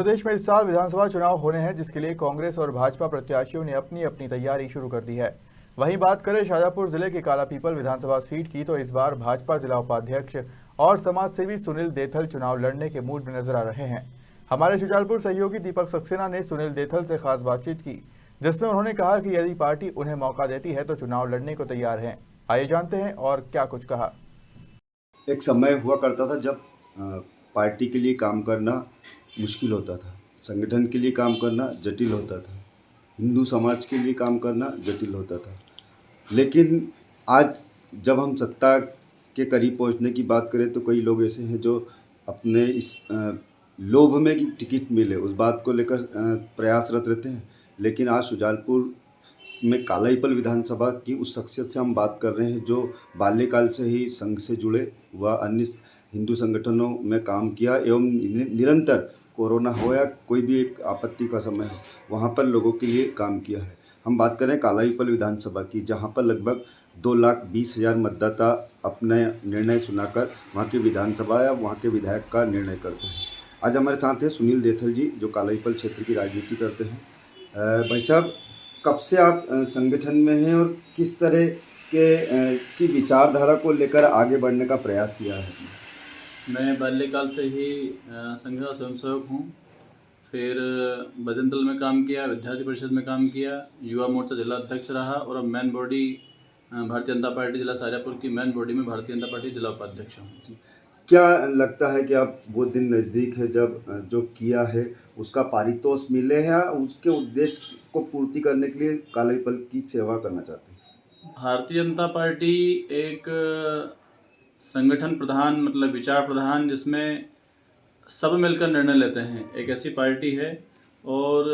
प्रदेश में इस साल विधानसभा चुनाव होने हैं, जिसके लिए कांग्रेस और भाजपा प्रत्याशियों ने अपनी अपनी तैयारी शुरू कर दी है। वहीं बात करें शाजापुर जिले के कालापीपल विधानसभा सीट की, तो इस बार भाजपा जिला उपाध्यक्ष और समाजसेवी सुनील देथल चुनाव लड़ने के मूड में नजर आ रहे हैं। हमारे शुजालपुर सहयोगी दीपक सक्सेना ने सुनील देथल से खास बातचीत की, जिसमें उन्होंने कहा कि यदि पार्टी उन्हें मौका देती है तो चुनाव लड़ने को तैयार हैं। आइए जानते हैं और क्या कुछ कहा। एक समय हुआ करता था जब पार्टी के लिए काम करना मुश्किल होता था, संगठन के लिए काम करना जटिल होता था, हिंदू समाज के लिए काम करना जटिल होता था। लेकिन आज जब हम सत्ता के करीब पहुंचने की बात करें तो कई लोग ऐसे हैं जो अपने इस लोभ में कि टिकट मिले उस बात को लेकर प्रयासरत रहते हैं। लेकिन आज शुजालपुर में कालापीपल विधानसभा की उस शख्सियत से हम बात कर रहे हैं जो बाल्यकाल से ही संघ से जुड़े व अन्य हिंदू संगठनों में काम किया एवं निरंतर कोरोना हो या कोई भी एक आपत्ति का समय हो वहाँ पर लोगों के लिए काम किया है। हम बात करें कालापीपल विधानसभा की, जहाँ पर लगभग 2,20,000 मतदाता अपने निर्णय सुनाकर वहाँ के विधानसभा या वहाँ के विधायक का निर्णय करते हैं। आज हमारे साथ हैं सुनील देथल जी, जो कालापीपल क्षेत्र की राजनीति करते हैं। भाई साहब, कब से आप संगठन में हैं और किस तरह की विचारधारा को लेकर आगे बढ़ने का प्रयास किया है? मैं बाल्यकाल से ही संघ का स्वयंसेवक हूँ। फिर भजन दल में काम किया, विद्यार्थी परिषद में काम किया, युवा मोर्चा जिला अध्यक्ष रहा और अब main body Bharatiya Janata party जिला शाजापुर की मेन बॉडी में भारतीय जनता पार्टी जिला उपाध्यक्ष हूँ। क्या लगता है कि आप वो दिन नज़दीक है जब जो किया है उसका पारितोष मिले है या उसके उद्देश्य को पूर्ति करने के लिए कालापीपल की सेवा करना चाहते हैं? भारतीय जनता पार्टी एक संगठन प्रधान मतलब विचार प्रधान जिसमें सब मिलकर निर्णय लेते हैं, एक ऐसी पार्टी है। और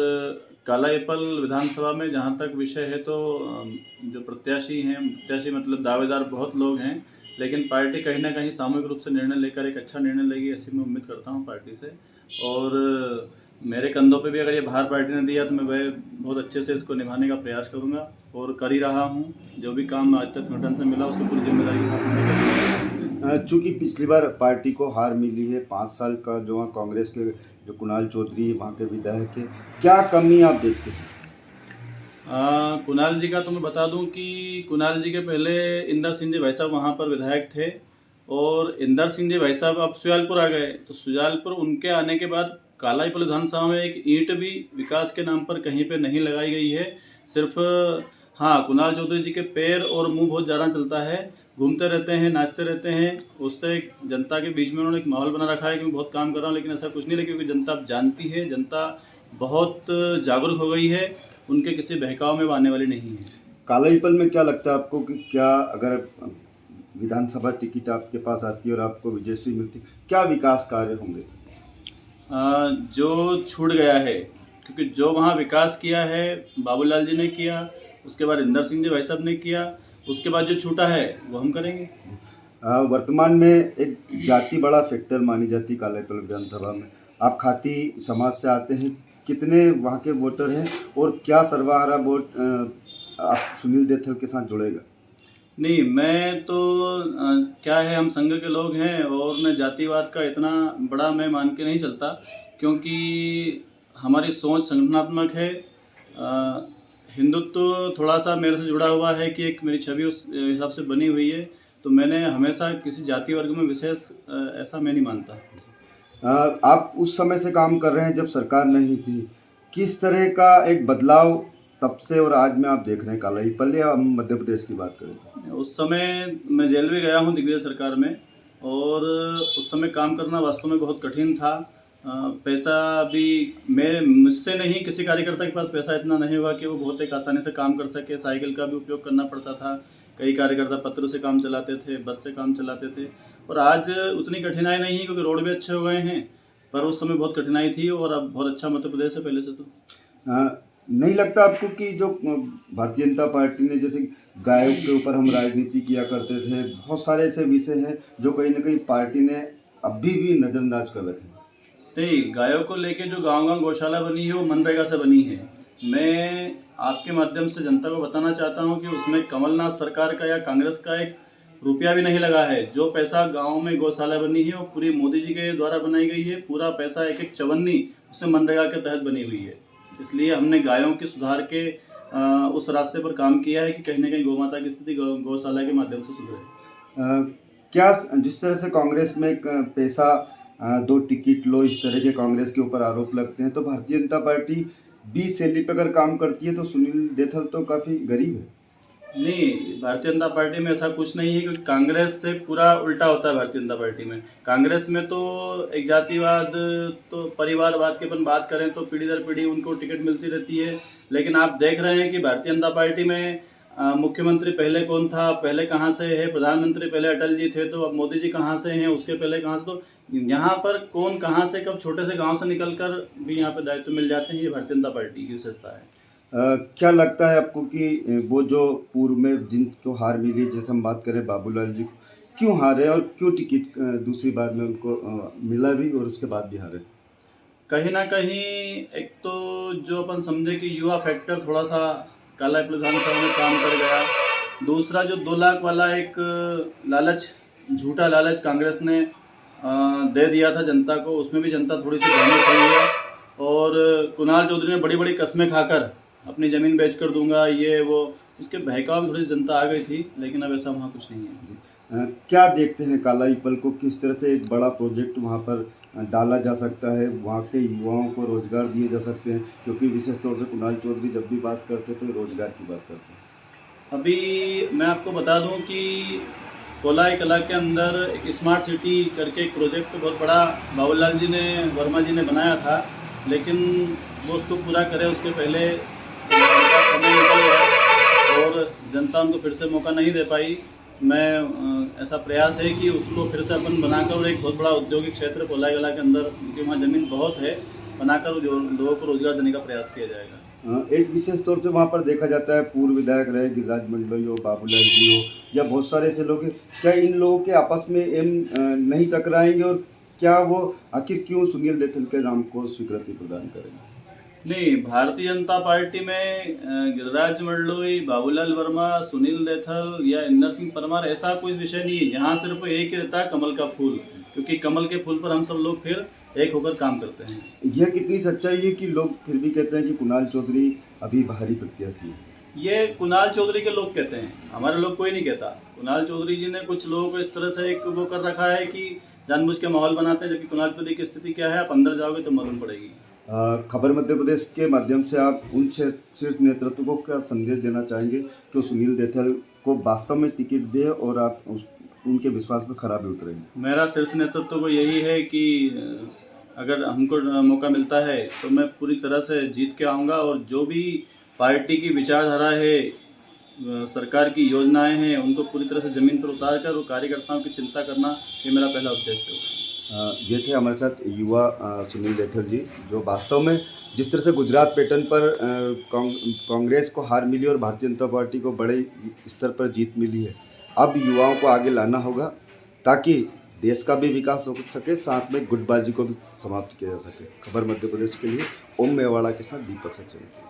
कालापीपल विधानसभा में जहाँ तक विषय है तो जो प्रत्याशी मतलब दावेदार बहुत लोग हैं, लेकिन पार्टी कहीं ना कहीं सामूहिक रूप से निर्णय लेकर एक अच्छा निर्णय लेगी, ऐसी मैं उम्मीद करता हूँ पार्टी से। और मेरे कंधों पे भी अगर ये भार पार्टी ने दिया तो मैं वह बहुत अच्छे से इसको निभाने का प्रयास करूँगा और कर ही रहा हूँ। जो भी काम आज तक संगठन से मिला उसको पूरी जिम्मेदारी के साथ मैंने कर। चूँकि पिछली बार पार्टी को हार मिली है, 5 साल का जो वहाँ कांग्रेस के जो कुणाल चौधरी वहाँ के विधायक है, क्या कमी आप देखते हैं? कुणाल जी का तो मैं बता दूं कि कुणाल जी के पहले इंदर सिंह जी भाई साहब वहाँ पर विधायक थे और इंदर सिंह जी भाई साहब अब सुजालपुर आ गए, तो सुजालपुर उनके आने के बाद कालापीपल विधानसभा में एक ईंट भी विकास के नाम पर कहीं पे नहीं लगाई गई है। सिर्फ हाँ, कुणाल चौधरी जी के पैर और मुंह बहुत ज़्यादा चलता है, घूमते रहते हैं, नाचते रहते हैं, उससे जनता के बीच में उन्होंने एक माहौल बना रखा है कि मैं बहुत काम कर रहा हूँ, लेकिन ऐसा कुछ नहीं है। क्योंकि जनता अब जानती है, जनता बहुत जागरूक हो गई है, उनके किसी बहकाव में वो आने वाली नहीं है। कालापीपल में क्या लगता है आपको कि क्या अगर विधानसभा टिकट आपके पास आती है और आपको विजयश्री मिलती, क्या विकास कार्य होंगे? जो छूट गया है, क्योंकि जो वहाँ विकास किया है बाबूलाल जी ने किया, उसके बाद इंदर सिंह जी भाई साहब ने किया, उसके बाद जो छूटा है वो हम करेंगे। वर्तमान में एक जाति बड़ा फैक्टर मानी जाती है कालापीपल विधानसभा में। आप खाती समाज से आते हैं, कितने वहाँ के वोटर हैं और क्या सर्वहारा वोट आप सुनील देथल के साथ जुड़ेगा? नहीं, मैं तो क्या है, हम संघ के लोग हैं और मैं जातिवाद का इतना बड़ा मैं मान के नहीं चलता, क्योंकि हमारी सोच संगठनात्मक है। हिंदुत्व थोड़ा सा मेरे से जुड़ा हुआ है कि एक मेरी छवि उस हिसाब से बनी हुई है, तो मैंने हमेशा किसी जाति वर्ग में विशेष ऐसा मैं नहीं मानता। आप उस समय से काम कर रहे हैं जब सरकार नहीं थी, किस तरह का एक बदलाव तब से और आज में आप देख रहे हैं कालापीपल या मध्य प्रदेश की बात करें? उस समय मैं जेल भी गया हूँ दिग्विजय सरकार में, और उस समय काम करना वास्तव में बहुत कठिन था। पैसा भी मुझसे नहीं, किसी कार्यकर्ता के पास पैसा इतना नहीं हुआ कि वो बहुत एक आसानी से काम कर सके। साइकिल का भी उपयोग करना पड़ता था, कई कार्यकर्ता पत्र से काम चलाते थे, बस से काम चलाते थे। और आज उतनी कठिनाई नहीं है क्योंकि रोड भी अच्छे हो गए हैं, पर उस समय बहुत कठिनाई थी और अब बहुत अच्छा मध्य प्रदेश है पहले से। तो नहीं लगता आपको कि जो भारतीय जनता पार्टी ने, जैसे गायों के ऊपर हम राजनीति किया करते थे, बहुत सारे ऐसे विषय हैं जो कहीं ना कहीं पार्टी ने अभी भी नज़रअंदाज कर रखे हैं? नहीं, गायों को लेके जो गांव-गांव गौशाला बनी है वो मनरेगा से बनी है। मैं आपके माध्यम से जनता को बताना चाहता हूं कि उसमें कमलनाथ सरकार का या कांग्रेस का एक रुपया भी नहीं लगा है। जो पैसा गांव में गौशाला बनी है वो पूरी मोदी जी के द्वारा बनाई गई है। पूरा पैसा एक एक चवन्नी उसमें मनरेगा के तहत बनी हुई है। इसलिए हमने गायों के सुधार के उस रास्ते पर काम किया है कि कहीं ना कहीं गौमाता की स्थिति गौशाला के माध्यम से सुधरे। क्या जिस तरह से कांग्रेस में एक पैसा 2 टिकट लो, इस तरह के कांग्रेस के ऊपर आरोप लगते हैं, तो भारतीय जनता पार्टी बी शैली पर अगर काम करती है तो सुनील देथल तो काफ़ी गरीब है। नहीं, भारतीय जनता पार्टी में ऐसा कुछ नहीं है, क्योंकि कांग्रेस से पूरा उल्टा होता है। भारतीय जनता पार्टी में, कांग्रेस में तो एक जातिवाद, तो परिवारवाद की अपन बात करें तो पीढ़ी दर पीढ़ी उनको टिकट मिलती रहती है। लेकिन आप देख रहे हैं कि भारतीय जनता पार्टी में मुख्यमंत्री पहले कौन था, पहले कहाँ से है, प्रधानमंत्री पहले अटल जी थे तो अब मोदी जी कहाँ से हैं, उसके पहले कहाँ से, तो यहाँ पर कौन कहाँ से कब छोटे से गांव से निकलकर भी यहाँ पे दायित्व मिल जाते हैं। ये भारतीय जनता पार्टी की विशेषता है। क्या लगता है आपको कि वो जो पूर्व में जिनको हार मिली, जैसे हम बात करें बाबूलाल जी, क्यों हारे और क्यों टिकट दूसरी बार में उनको मिला भी और उसके बाद भी हारे? कहीं ना कहीं एक तो जो अपन समझे कि युवा फैक्टर थोड़ा सा काला विधानसभा में काम कर गया। दूसरा जो 2 लाख वाला एक लालच, झूठा लालच कांग्रेस ने दे दिया था जनता को, उसमें भी जनता थोड़ी सी भ्रमित हुई है। और कुणाल चौधरी ने बड़ी बड़ी कस्में खाकर अपनी ज़मीन बेच कर दूंगा ये वो, उसके बहकाव में थोड़ी सी जनता आ गई थी। लेकिन अब ऐसा वहाँ कुछ नहीं है। जी। क्या देखते हैं काला पीपल को, किस तरह से एक बड़ा प्रोजेक्ट वहाँ पर डाला जा सकता है, वहाँ के युवाओं को रोजगार दिए जा सकते हैं, क्योंकि विशेष तौर से कुणाल चौधरी जब भी बात करते हैं तो रोजगार की बात करते हैं। अभी मैं आपको बता दूं कि कोलाई कला के अंदर एक स्मार्ट सिटी करके एक प्रोजेक्ट बहुत बड़ा बाबूलाल जी ने, वर्मा जी ने बनाया था, लेकिन वो उसको पूरा करे उसके पहले उनका समय निकल गया और जनता उनको फिर से मौका नहीं दे पाई। मैं ऐसा प्रयास है कि उसको फिर से अपन बनाकर और एक बहुत बड़ा औद्योगिक क्षेत्र कोलाई कला के अंदर, क्योंकि वहाँ ज़मीन बहुत है, बनाकर लोगों को रोजगार देने का प्रयास किया जाएगा। एक विशेष तौर से वहाँ पर देखा जाता है पूर्व विधायक रहे गिरिराज मंडलोई हो, बाबूलाल जी हो, या बहुत सारे ऐसे लोग हैं, क्या इन लोगों के आपस में एम नहीं टकराएंगे और क्या वो आखिर क्यों सुनील देथल के नाम को स्वीकृति प्रदान करेंगे? नहीं, भारतीय जनता पार्टी में गिरिराज मंडलोई, बाबूलाल वर्मा, सुनील देथल या इंदर सिंह परमार ऐसा कोई विषय नहीं है। यहाँ सिर्फ एक ही रहता है, कमल का फूल, क्योंकि कमल के फूल पर हम सब लोग फिर एक होकर काम करते हैं। यह कितनी सच्चाई है कि लोग फिर भी कहते हैं कि कुणाल चौधरी अभी बाहरी प्रत्याशी है? ये कुणाल चौधरी के लोग कहते हैं, हमारे लोग कोई नहीं कहता। कुणाल चौधरी जी ने कुछ लोगों को इस तरह से एक वो कर रखा है कि जानबूझ के माहौल बनाते हैं, जबकि कुणाल चौधरी की स्थिति क्या है आप अंदर जाओगे तो मालूम पड़ेगी। खबर मध्य प्रदेश के माध्यम से आप उन शीर्ष नेतृत्व को क्या संदेश देना चाहेंगे कि सुनील देथल को वास्तव में टिकट दे और आप उनके विश्वास में खरा भी उतरेंगे? मेरा शीर्ष नेतृत्व को यही है कि अगर हमको मौका मिलता है तो मैं पूरी तरह से जीत के आऊँगा, और जो भी पार्टी की विचारधारा है, सरकार की योजनाएं हैं, उनको पूरी तरह से ज़मीन पर उतार कर और कार्यकर्ताओं की चिंता करना, ये मेरा पहला उद्देश्य है। ये थे हमारे साथ युवा सुनील देथल जी, जो वास्तव में जिस तरह से गुजरात पैटर्न पर कांग्रेस को हार मिली और भारतीय जनता पार्टी को बड़े स्तर पर जीत मिली है, अब युवाओं को आगे लाना होगा ताकि देश का भी विकास हो सके, साथ में गुटबाजी को भी समाप्त किया जा सके। खबर मध्य प्रदेश के लिए ओम मेवाड़ा के साथ दीपक सक्सेना।